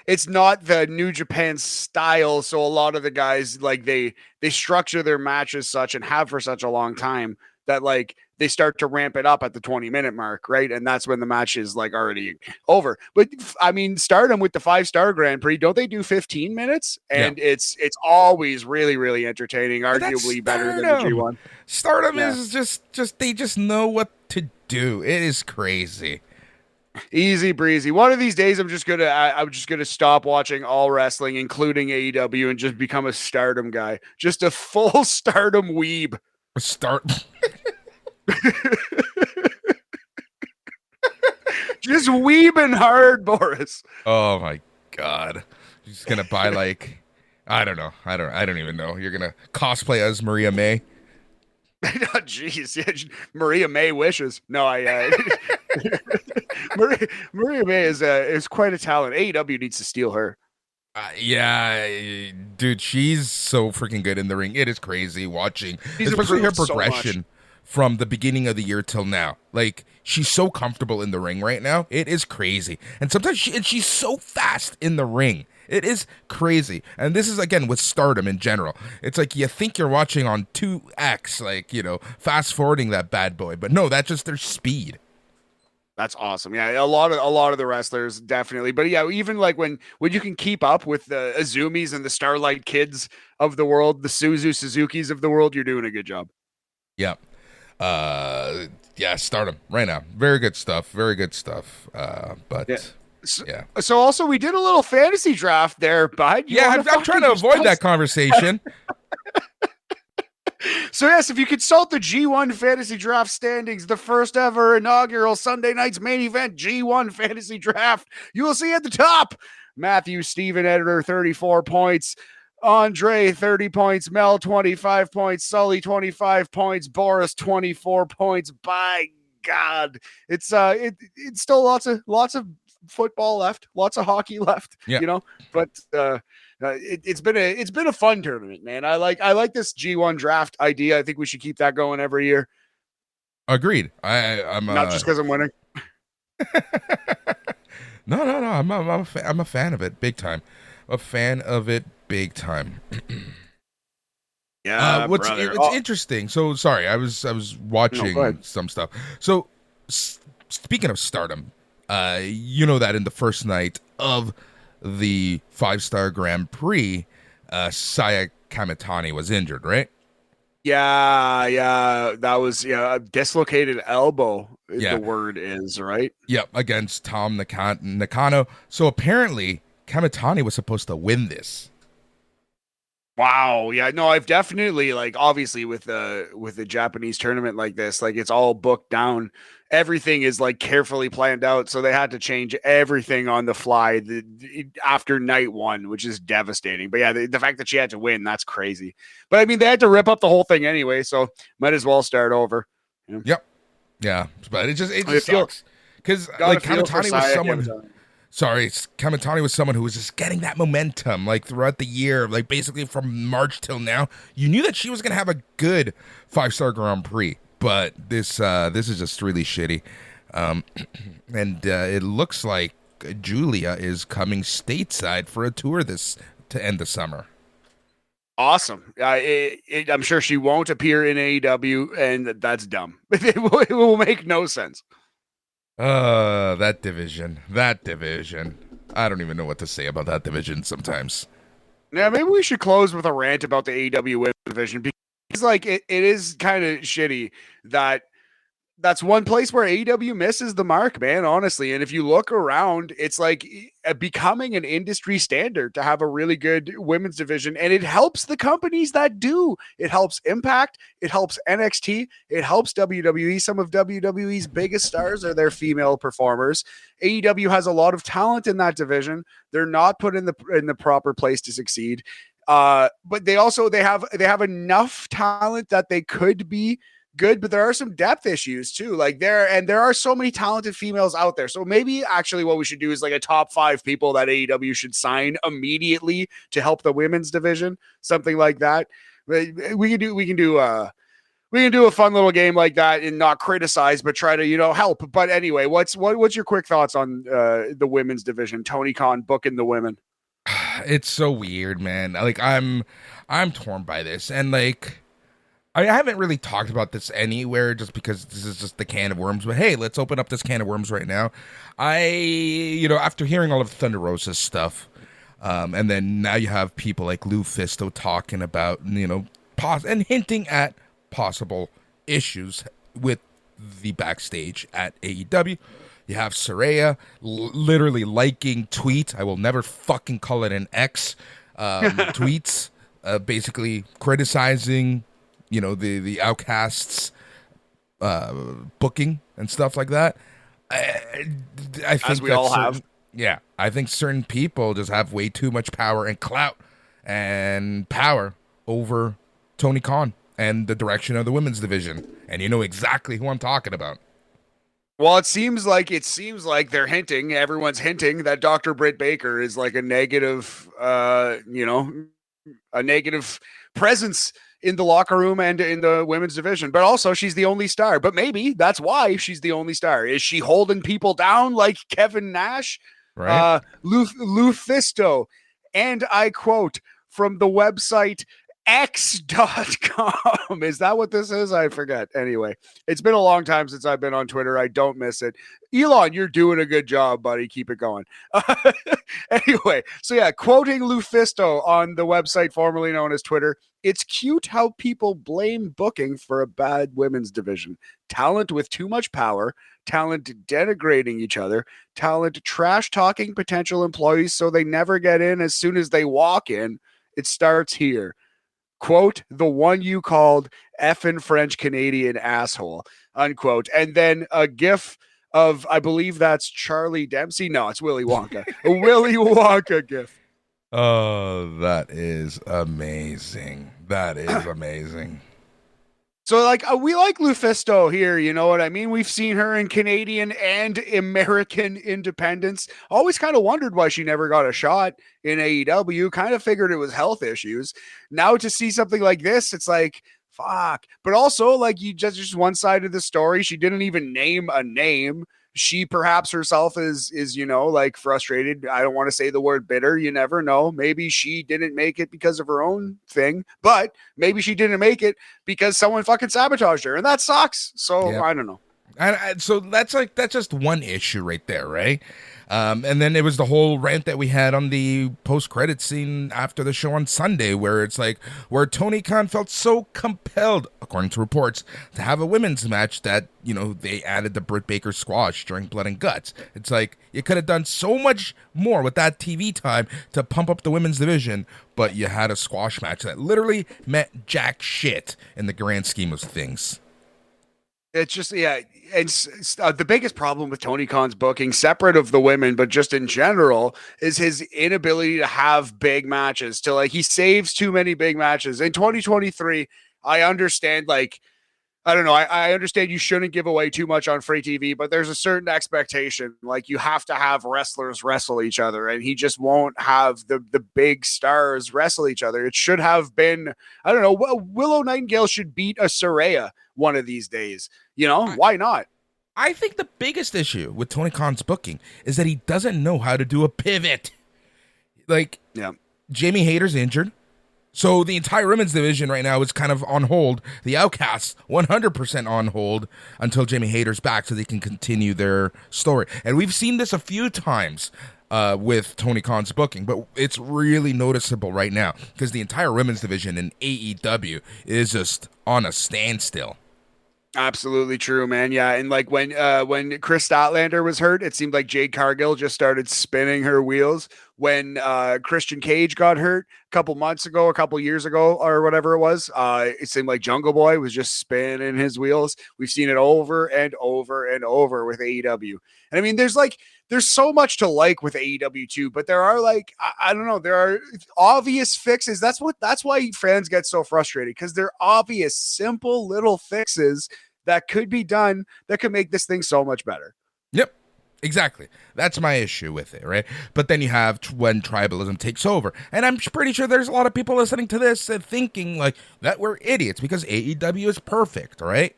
S2: it's not the New Japan style. So a lot of the guys like they structure their matches such and have for such a long time that like they start to ramp it up at the 20-minute mark, right? And that's when the match is like already over. But I mean, Stardom with the 5-star Grand Prix, don't they do 15 minutes? And it's always really, really entertaining, arguably better than the G1.
S1: Stardom is just they just know what to do. It is crazy.
S2: Easy breezy. One of these days, I'm just gonna stop watching all wrestling, including AEW, and just become a Stardom guy, just a full Stardom weeb. Just weebing hard, Boris.
S1: Oh my god! You're just gonna buy like I don't know. I don't even know. You're gonna cosplay as Maria May.
S2: Oh, jeez, yeah, Maria May wishes. No, Maria May is quite a talent. AEW needs to steal her.
S1: Yeah, dude, she's so freaking good in the ring. It is crazy watching, especially her progression from the beginning of the year till now. Like, she's so comfortable in the ring right now. It is crazy. And sometimes she's so fast in the ring. It is crazy. And this is, again, with Stardom in general. It's like you think you're watching on 2X, like, fast forwarding that bad boy. But no, that's just their speed.
S2: That's awesome. Yeah, a lot of the wrestlers definitely. But yeah, even like when you can keep up with the Azumis and the Starlight Kids of the world, the Suzukis of the world, you're doing a good job.
S1: Yeah. Stardom right now. Very good stuff. Very good stuff.
S2: So also we did a little fantasy draft there, bud.
S1: I'm trying to avoid that conversation.
S2: So yes, if you consult the G1 Fantasy Draft standings, the first ever inaugural Sunday night's main event G1 Fantasy Draft, you will see at the top, Matthew Steven Ederer, 34 points, Andre, 30 points, Mel, 25 points, Sully, 25 points, Boris, 24 points. By God, it's still lots of football left, lots of hockey left, but it's been a fun tournament, man. I like this G1 draft idea. I think we should keep that going every year.
S1: Agreed. I'm
S2: not just because I'm winning.
S1: No. I'm a fan of it, big time. A fan of it, big time.
S2: Yeah.
S1: It's interesting. So sorry, I was watching some stuff. So speaking of Stardom, that in the first night of the 5-star Grand Prix, Saya Kamitani was injured, right?
S2: Yeah, that was a dislocated elbow. The word is right.
S1: Yep, against Tom Nakano. So apparently, Kamitani was supposed to win this.
S2: Wow. Yeah. No, I've definitely obviously with the Japanese tournament like this, it's all booked down. Everything is carefully planned out. So they had to change everything on the fly after night one, which is devastating. But yeah, the fact that she had to win, that's crazy. But I mean, they had to rip up the whole thing anyway. So might as well start over.
S1: Yep. Yeah. But it just sucks. Because Kamitani was someone. Sorry, Kamitani was someone who was just getting that momentum, throughout the year, basically from March till now. You knew that she was going to have a good 5-star Grand Prix, but this is just really shitty. And it looks like Julia is coming stateside for a tour to end the summer.
S2: Awesome. I'm sure she won't appear in AEW, and that's dumb. It will make no sense.
S1: That division. I don't even know what to say about that division sometimes.
S2: Yeah, maybe we should close with a rant about the AEW women's division, because it is kind of shitty that that's one place where AEW misses the mark, man, honestly. And if you look around, it's becoming an industry standard to have a really good women's division. And it helps the companies that do. It helps Impact. It helps NXT. It helps WWE. Some of WWE's biggest stars are their female performers. AEW has a lot of talent in that division. They're not put in the proper place to succeed. But they have enough talent that they could be good, but there are some depth issues too. Like there are so many talented females out there. So maybe actually what we should do is like a top 5 people that AEW should sign immediately to help the women's division, something like that. We can do a fun little game like that and not criticize, but try to help. But anyway, what's your quick thoughts on the women's division? Tony Khan booking the women.
S1: It's so weird, man. Like I'm torn by this, and like I haven't really talked about this anywhere just because this is just the can of worms. But hey, let's open up this can of worms right now. After hearing all of Thunder Rosa's stuff, and then now you have people like Lou Fisto talking about and hinting at possible issues with the backstage at AEW. You have Saraya literally liking tweets. I will never fucking call it an X. Tweets, basically criticizing, the Outcasts booking and stuff like that. I think
S2: as we all have.
S1: Yeah, I think certain people just have way too much power and clout and power over Tony Khan and the direction of the women's division. And you know exactly who I'm talking about.
S2: Well, it seems like everyone's hinting that Dr. Britt Baker is like a negative presence in the locker room and in the women's division, but also she's the only star. But maybe that's why she's the only star. Is she holding people down like Kevin Nash?
S1: Right.
S2: Lufisto, and I quote from the website X.com. Is that what this is? I forget. Anyway, it's been a long time since I've been on Twitter. I don't miss it. Elon, you're doing a good job, buddy. Keep it going. Anyway, so yeah, quoting Lufisto on the website formerly known as Twitter, it's cute how people blame booking for a bad women's division. Talent with too much power, talent denigrating each other, talent trash talking potential employees so they never get in as soon as they walk in. It starts here. Quote, the one you called effing French Canadian asshole, unquote. And then a gif of, I believe that's Charlie Dempsey. No, it's Willy Wonka. A Willy Wonka gif.
S1: Oh, that is amazing. That is amazing.
S2: So, like, we like Lufisto here, you know what I mean? We've seen her in Canadian and American independence. Always kind of wondered why she never got a shot in AEW. Kind of figured it was health issues. Now to see something like this, it's like, fuck. But also, like, you just one side of the story. She didn't even name a name. She perhaps herself is like frustrated. I don't want to say the word bitter. You never know. Maybe she didn't make it because of her own thing, but maybe she didn't make it because someone fucking sabotaged her, and that sucks. So yeah. I don't know.
S1: And so that's just one issue right there, right? And then it was the whole rant that we had on the post-credit scene after the show on Sunday, where where Tony Khan felt so compelled, according to reports, to have a women's match that, they added the Britt Baker squash during Blood and Guts. It's like, you could have done so much more with that TV time to pump up the women's division, but you had a squash match that literally meant jack shit in the grand scheme of things.
S2: It's just, yeah, it's the biggest problem with Tony Khan's booking, separate of the women, but just in general, is his inability to have big matches. He saves too many big matches. In 2023, I understand, I don't know. I understand you shouldn't give away too much on free TV, but there's a certain expectation. Like, you have to have wrestlers wrestle each other, and he just won't have the big stars wrestle each other. It should have been, I don't know, Willow Nightingale should beat a Saraya one of these days. Why not?
S1: I think the biggest issue with Tony Khan's booking is that he doesn't know how to do a pivot. Jamie Hayter's injured. So the entire women's division right now is kind of on hold. The Outcasts 100% on hold until Jamie Hayter's back so they can continue their story. And we've seen this a few times with Tony Khan's booking, but it's really noticeable right now because the entire women's division in AEW is just on a standstill.
S2: Absolutely true, man. Yeah, and when Chris Statlander was hurt, it seemed like Jade Cargill just started spinning her wheels. when Christian Cage got hurt a couple years ago, or whatever it was. It seemed like Jungle Boy was just spinning his wheels. We've seen it over and over and over with AEW. And I mean, there's so much to like with AEW too, but there are I don't know, there are obvious fixes. That's why fans get so frustrated, because they're obvious, simple little fixes that could be done that could make this thing so much better.
S1: Yep. Exactly. That's my issue with it, right? But then you have when tribalism takes over. And I'm pretty sure there's a lot of people listening to this and thinking like that we're idiots because AEW is perfect, right?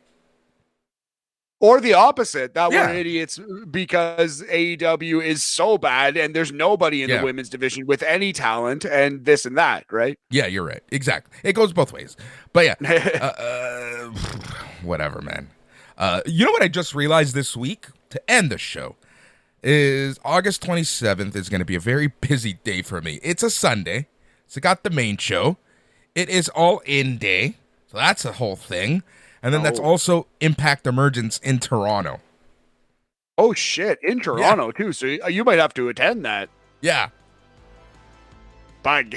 S2: Or the opposite, that we're idiots because AEW is so bad and there's nobody in the women's division with any talent and this and that, right?
S1: Yeah, you're right. Exactly. It goes both ways. But yeah, whatever, man. You know what I just realized this week to end the show? Is August 27th is going to be a very busy day for me. It's a Sunday, so got the main show. It is All In Day, so that's a whole thing. And then that's also Impact Emergence in Toronto.
S2: Oh, shit, in Toronto, too, so you might have to attend that.
S1: Yeah.
S2: But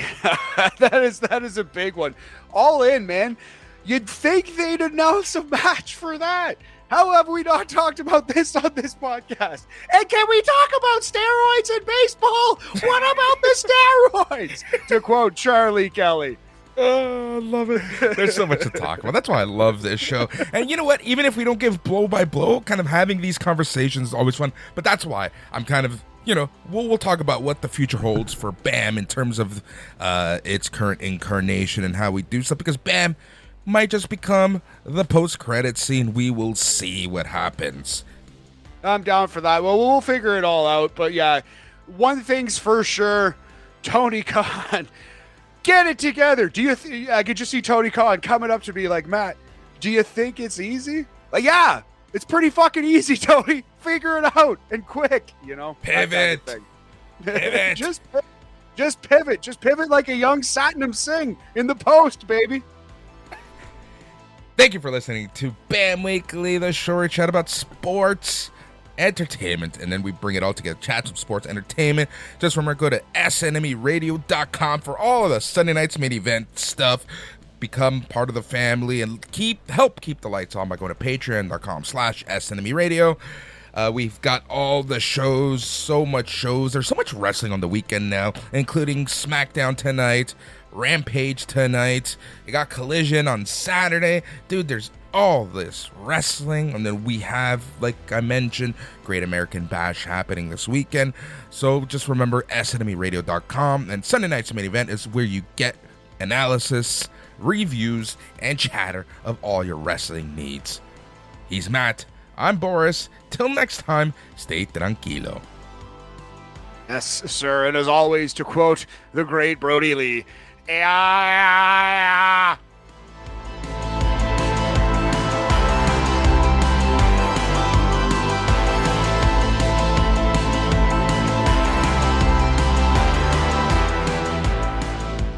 S2: that is a big one. All In, man. You'd think they'd announce a match for that. How have we not talked about this on this podcast? And can we talk about steroids in baseball? What about the steroids? To quote Charlie Kelly.
S1: Oh, I love it. There's so much to talk about. That's why I love this show. And you know what? Even if we don't give blow by blow, kind of having these conversations is always fun. But that's why I'm kind of, we'll talk about what the future holds for BAM in terms of its current incarnation and how we do stuff. Because BAM might just become the post-credit scene. We will see what happens.
S2: I'm down for that. Well, we'll figure it all out. But yeah, one thing's for sure, Tony Khan, get it together. I could just see Tony Khan coming up to me like, Matt, do you think it's easy? Like, yeah, it's pretty fucking easy, Tony. Figure it out and quick,
S1: Pivot.
S2: Kind of
S1: Pivot.
S2: Just pivot. Just pivot like a young Satnam Singh in the post, baby.
S1: Thank you for listening to BAM Weekly, the show where we chat about sports, entertainment, and then we bring it all together. Chat some sports, entertainment. Just remember, go to snmeradio.com for all of the Sunday night's main event stuff. Become part of the family and help keep the lights on by going to patreon.com/snmeradio. We've got all the shows, so much shows. There's so much wrestling on the weekend now, including SmackDown tonight, Rampage tonight. You got Collision on Saturday. Dude, there's all this wrestling. And then we have, like I mentioned, Great American Bash happening this weekend. So just remember snmeradio.com. And Sunday night's main event is where you get analysis, reviews, and chatter of all your wrestling needs. He's Matt. I'm Boris. Till next time, stay tranquilo.
S2: Yes, sir. And as always, to quote the great Brody Lee,